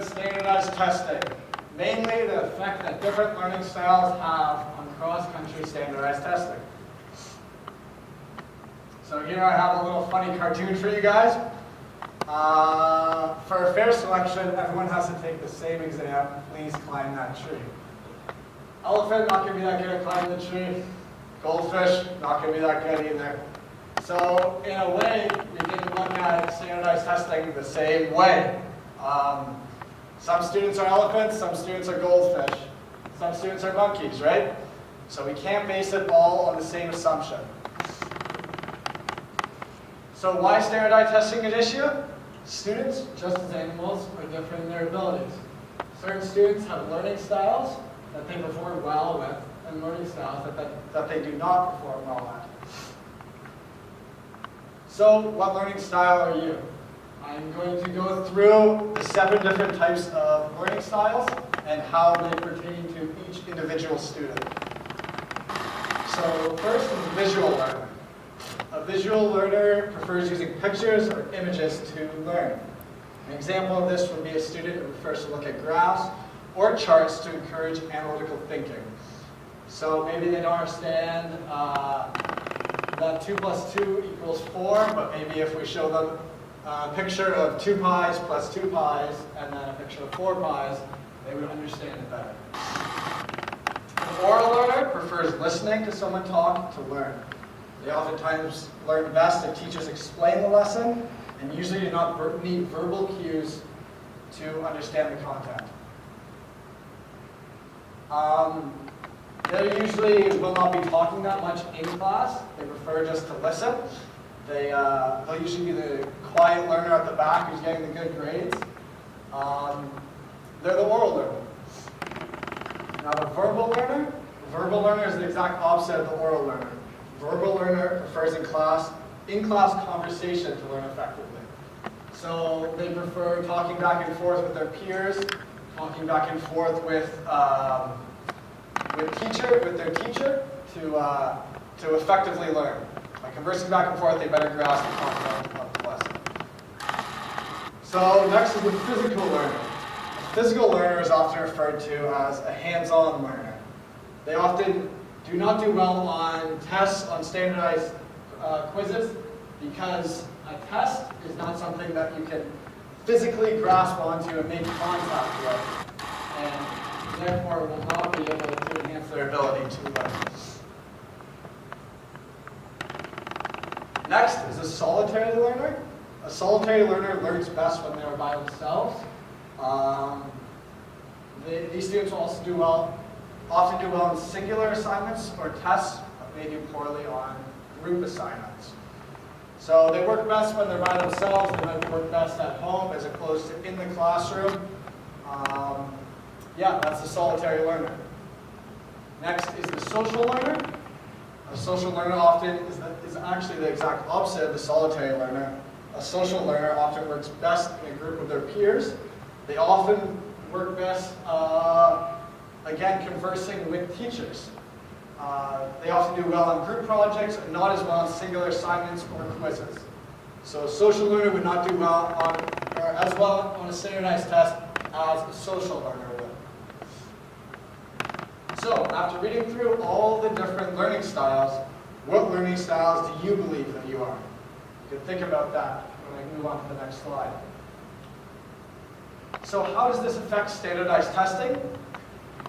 about standardized testing, mainly the effect that different learning styles have on cross-country standardized testing. So here I have a little funny cartoon for you guys. For a fair selection, everyone has to take the same exam. Please climb that tree. Elephant, not going to be that good at climbing the tree. Goldfish, not going to be that good either. So in a way, you can look at standardized testing the same way. Some students are elephants, some students are goldfish, some students are monkeys, right? So we can't base it all on the same assumption. So why is standardized testing an issue? Students, just as animals, are different in their abilities. Certain students have learning styles that they perform well with, and learning styles that they do not perform well at. So what learning style are you? I'm going to go through the 7 different types of learning styles and how they pertain to each individual student. So first is visual learner. A visual learner prefers using pictures or images to learn. An example of this would be a student who prefers to look at graphs or charts to encourage analytical thinking. So maybe they don't understand that 2 plus 2 equals 4, but maybe if we show them a picture of 2 pies plus 2 pies and then a picture of 4 pies, they would understand it better. An oral learner prefers listening to someone talk to learn. They oftentimes learn best if teachers explain the lesson and usually do not need verbal cues to understand the content. They usually will not be talking that much in class. They prefer just to listen. They'll usually be the quiet learner at the back who's getting the good grades. They're the oral learner. Now the verbal learner is the exact opposite of the oral learner. Verbal learner prefers in-class conversation to learn effectively. So they prefer talking back and forth with their peers, talking back and forth with their teacher to effectively learn. By conversing back and forth, they better grasp the content of the lesson. So next is the physical learner. A physical learner is often referred to as a hands-on learner. They often do not do well on tests, on standardized quizzes, because a test is not something that you can physically grasp onto and make contact with, and therefore will not be able to enhance their ability to learn. Next is a solitary learner. A solitary learner learns best when they are by themselves. These students will also often do well in singular assignments or tests, but may do poorly on group assignments. So they work best when they're by themselves. They might work best at home as opposed to in the classroom. That's a solitary learner. Next is the social learner. A social learner often is actually the exact opposite of the solitary learner. A social learner often works best in a group of their peers. They often work best, again, conversing with teachers. They often do well on group projects, and not as well on singular assignments or quizzes. So a social learner would not do well as well on a standardized test as a social learner would. So after reading through all the different learning styles, what learning styles do you believe that you are? You can think about that when I move on to the next slide. So how does this affect standardized testing?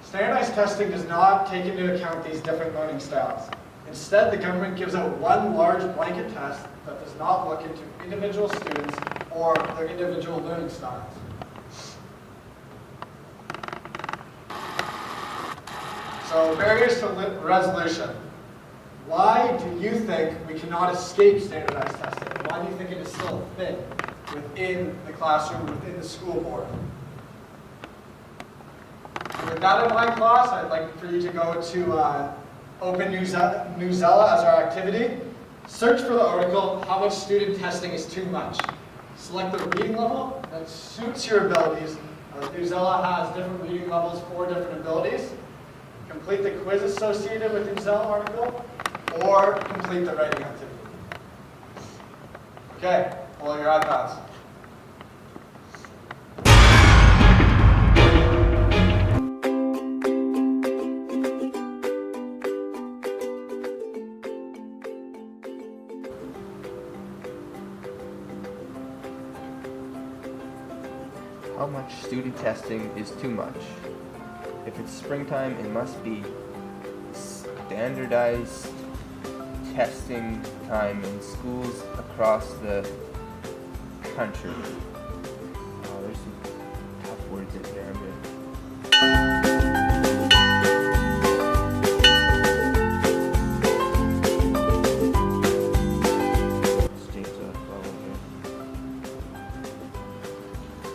Standardized testing does not take into account these different learning styles. Instead, the government gives out one large blanket test that does not look into individual students or their individual learning styles. So barriers to resolution. Why do you think we cannot escape standardized testing? Why do you think it is still a thing within the classroom, within the school board? With that in mind, class, I'd like for you to go to Open Newsella as our activity. Search for the article, How Much Student Testing is Too Much. Select the reading level that suits your abilities. Newsella has different reading levels for different abilities. Complete the quiz associated with the Newsella article, or complete the writing activity. Okay, pull out your iPads. How much student testing is too much? If it's springtime, it must be standardized testing time in schools across the country. Oh, there's some tough words in there.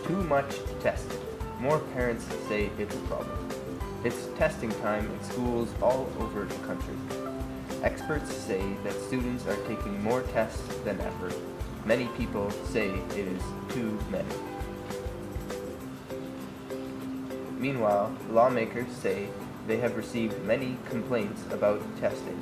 Too much testing. More parents say it's a problem. It's testing time in schools all over the country. Experts say that students are taking more tests than ever. Many people say it is too many. Meanwhile, lawmakers say they have received many complaints about testing.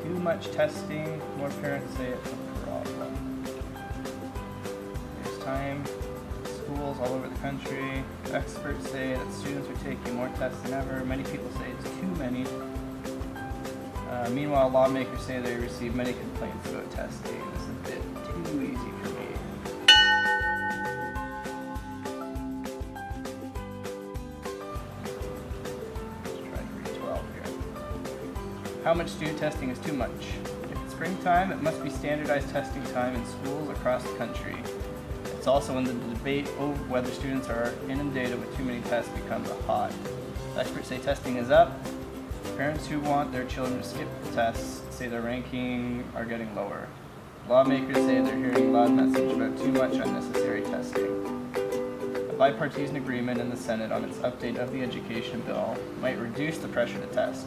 Too much testing, more parents say it's a problem. There's time, schools all over the country. Experts say that students are taking more tests than ever. Many people say it's too many. Meanwhile, lawmakers say they receive many complaints about testing. This is a bit too easy for me. How much student testing is too much? If it's springtime, it must be standardized testing time in schools across the country. It's also when the debate over whether students are inundated with too many tests becomes hot. Experts say testing is up. Parents who want their children to skip the tests say their ranking are getting lower. Lawmakers say they're hearing a loud message about too much unnecessary testing. A bipartisan agreement in the Senate on its update of the education bill might reduce the pressure to test.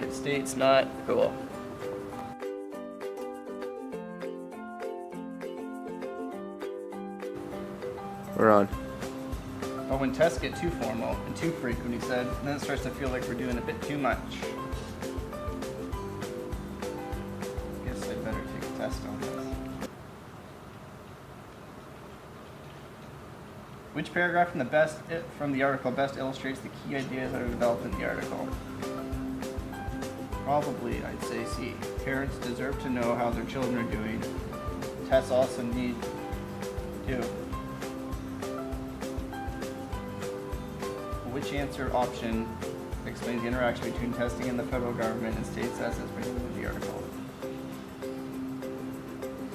It states not cool. We're on. But when tests get too formal and too frequent, he said, then it starts to feel like we're doing a bit too much. Guess I'd better take a test on this. Which paragraph from the article best illustrates the key ideas that are developed in the article? Probably, I'd say C. Parents deserve to know how their children are doing. Tests also need to. Which answer option explains the interaction between testing and the federal government and states as is written in the article?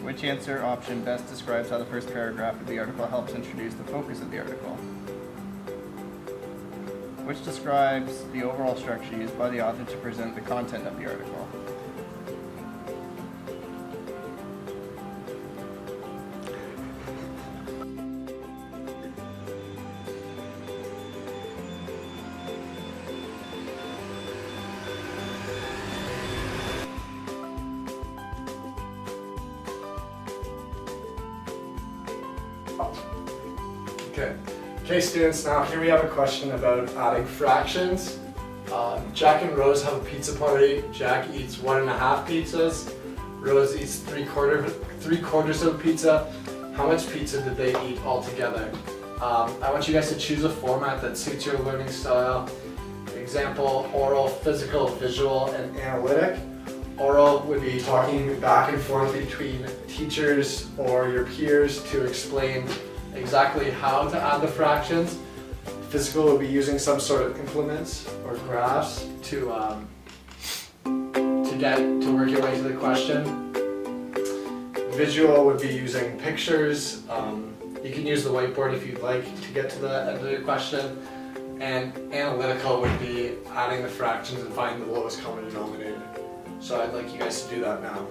Which answer option best describes how the first paragraph of the article helps introduce the focus of the article? Which describes the overall structure used by the author to present the content of the article? Okay, students, now here we have a question about adding fractions. Jack and Rose have a pizza party. Jack eats 1.5 pizzas. Rose eats three quarters of a pizza. How much pizza did they eat altogether? I want you guys to choose a format that suits your learning style. Example, oral, physical, visual, and analytic. Oral would be talking back and forth between teachers or your peers to explain exactly how to add the fractions. Physical would be using some sort of implements or graphs to work your way to the question. Visual would be using pictures. You can use the whiteboard if you'd like to get to the end of the question. And analytical would be adding the fractions and finding the lowest common denominator. So I'd like you guys to do that now.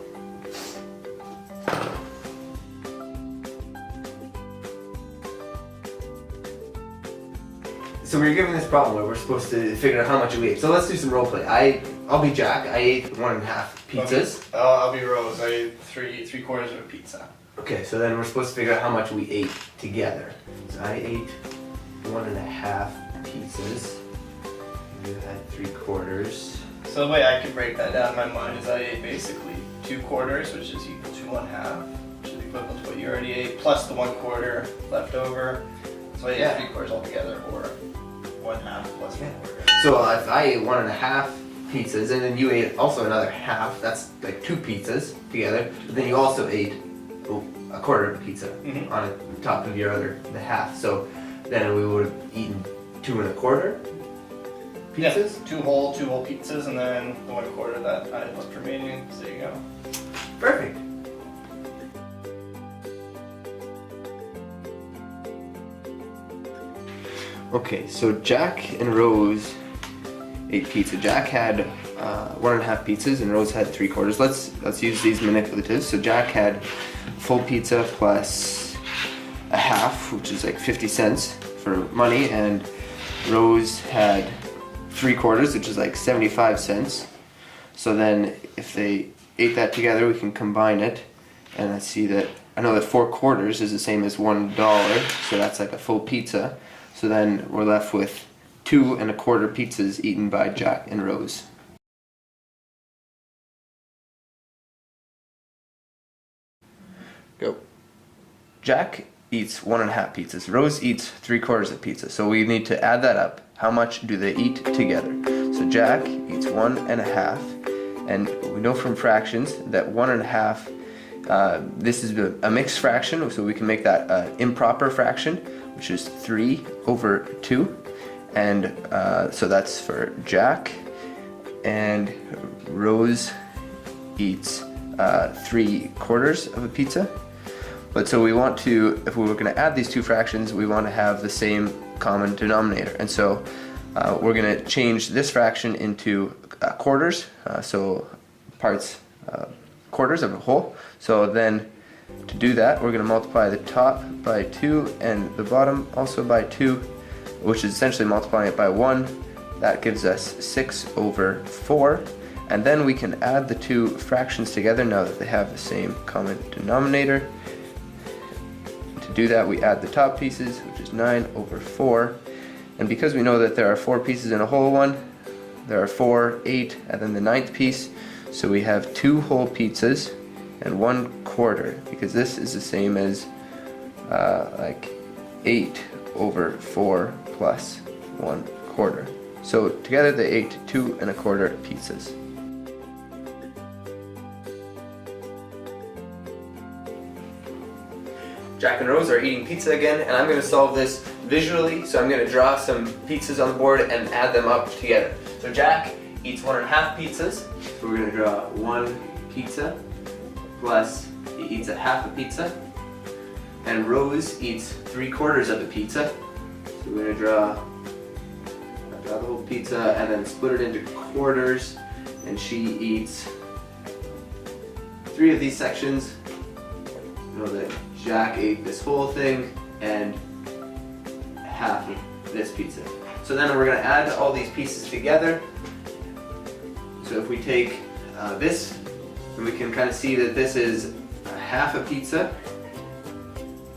So we were given this problem where we're supposed to figure out how much we ate. So let's do some role play. I'll be Jack. I ate 1.5 pizzas. I'll be Rose. I ate three quarters of a pizza. Okay, so then we're supposed to figure out how much we ate together. So I ate 1.5 pizzas. You had 3/4. So the way I could break that down in my mind is I ate basically 2/4, which is equal to 1/2. you already ate, plus the 1/4 left over. So I ate Yeah. 3/4 altogether, or 1/2 plus 1/4. So if I ate 1.5 pizzas and then you ate also another half, that's like 2 pizzas together. But then you also ate 1/4 of a pizza Mhm. on top of the half. So then we would have eaten 2 1/4 pizzas. Yeah, two whole pizzas, and then the 1/4 that I had left remaining. So there you go. Perfect. Okay, so Jack and Rose ate pizza. Jack had 1.5 pizzas and Rose had 3/4. Let's use these manipulatives. So Jack had full pizza plus a half, which is like 50 cents for money, and Rose had 3/4, which is like 75 cents. So then if they ate that together, we can combine it, and I see that I know that 4/4 is the same as $1, so that's like a full pizza. So then we're left with 2 1/4 pizzas eaten by Jack and Rose. Go. Jack eats 1.5 pizzas. Rose eats 3/4 of pizza. So we need to add that up. How much do they eat together? So Jack eats 1.5, and we know from fractions that 1.5. This is a mixed fraction, so we can make that an improper fraction, which is 3/2, and so that's for Jack. And Rose eats 3/4 of a pizza. But so we want to, if we were going to add these two fractions, we want to have the same common denominator. And so we're going to change this fraction into quarters, so parts, quarters of a whole. So then to do that, we're going to multiply the top by 2 and the bottom also by 2, which is essentially multiplying it by 1. That gives us 6/4. And then we can add the two fractions together now that they have the same common denominator. To do that, we add the top pieces, which is 9/4. And because we know that there are 4 pieces in a whole one, there are 4, 8, and then the 9th piece. So we have 2 whole pizzas and 1/4, because this is the same as like 8/4 plus 1/4. So together they ate 2 1/4 pizzas. Jack and Rose are eating pizza again, and I'm going to solve this visually. So I'm going to draw some pizzas on the board and add them up together. So Jack eats 1.5 pizzas. So we're going to draw 1 pizza plus he eats a half a pizza. And Rose eats 3/4 of a pizza. So we're going to draw the whole pizza and then split it into quarters. And she eats 3 of these sections. You know that Jack ate this whole thing and half of this pizza. So then we're going to add all these pieces together. So if we take this, and we can kind of see that this is a half a pizza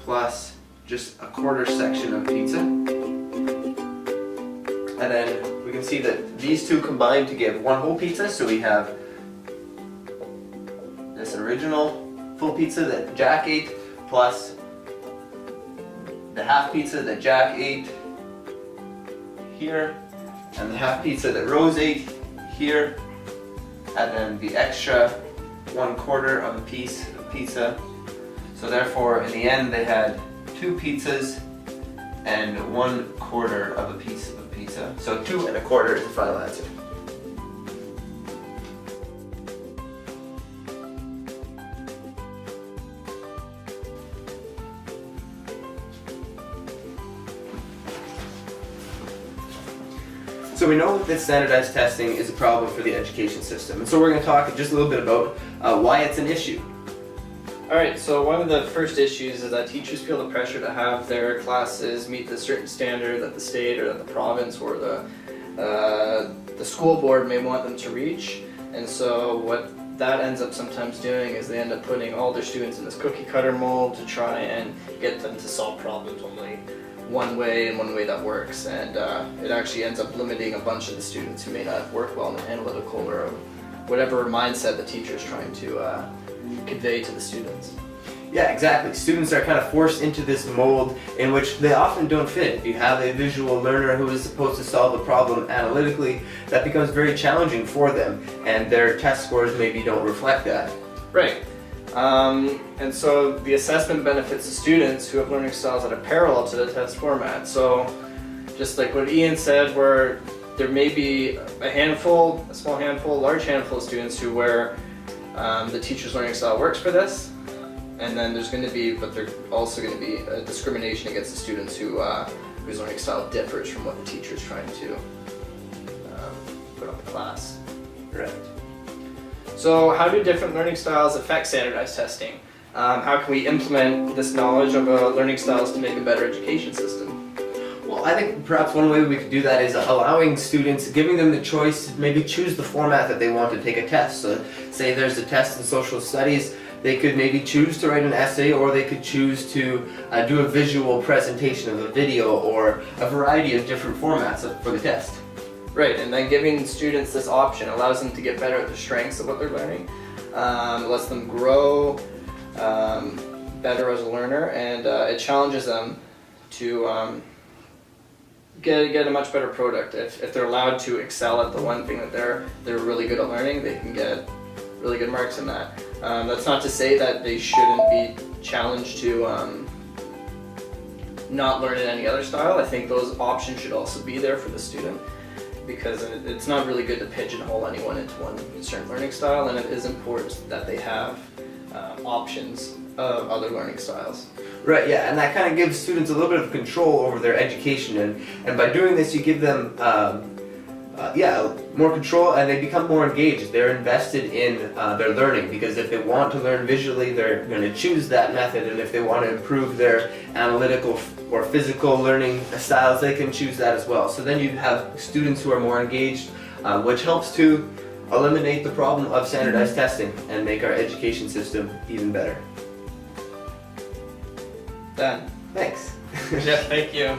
plus just a quarter section of pizza. And then we can see that these two combine to give 1 whole pizza. So we have this original full pizza that Jack ate plus the half pizza that Jack ate here, and the half pizza that Rose ate here, and then the extra 1/4 of a piece of pizza. So therefore, in the end, they had 2 pizzas and 1/4 of a piece of pizza. So 2 1/4 is the final answer. So we know that standardized testing is a problem for the education system, and so we're going to talk just a little bit about why it's an issue. Alright, so one of the first issues is that teachers feel the pressure to have their classes meet the certain standard that the state or that the province or the school board may want them to reach. And so what that ends up sometimes doing is they end up putting all their students in this cookie cutter mold to try and get them to solve problems only one way and one way that works. And it actually ends up limiting a bunch of the students who may not work well in the analytical or whatever mindset the teacher is trying to convey to the students. Yeah, exactly. Students are kind of forced into this mold in which they often don't fit. If you have a visual learner who is supposed to solve a problem analytically, that becomes very challenging for them, and their test scores maybe don't reflect that. Right. And so the assessment benefits the students who have learning styles that are parallel to the test format. So just like what Ian said, where there may be a small handful, large handful of students where the teacher's learning style works for this, and then there's going to be, but there's also going to be a discrimination against the students whose learning style differs from what the teacher's trying to put on the class. Right. So how do different learning styles affect standardized testing? How can we implement this knowledge of learning styles to make a better education system? Well, I think perhaps one way we could do that is allowing students, giving them the choice to maybe choose the format that they want to take a test. So say there's a test in social studies, they could maybe choose to write an essay, or they could choose to do a visual presentation of a video, or a variety of different formats for the test. Right, and then giving students this option allows them to get better at the strengths of what they're learning, lets them grow better as a learner, and it challenges them to get a much better product. If they're allowed to excel at the one thing that they're really good at learning, they can get really good marks in that. That's not to say that they shouldn't be challenged to not learn in any other style. I think those options should also be there for the student, because it's not really good to pigeonhole anyone into one certain learning style, and it is important that they have options of other learning styles. Right, yeah, and that kind of gives students a little bit of control over their education, and by doing this you give them more control, and they become more engaged. They're invested in their learning, because if they want to learn visually, they're going to choose that method, and if they want to improve their analytical or physical learning styles, they can choose that as well. So then you have students who are more engaged, which helps to eliminate the problem of standardized testing and make our education system even better. Done. Thanks. Yeah, thank you.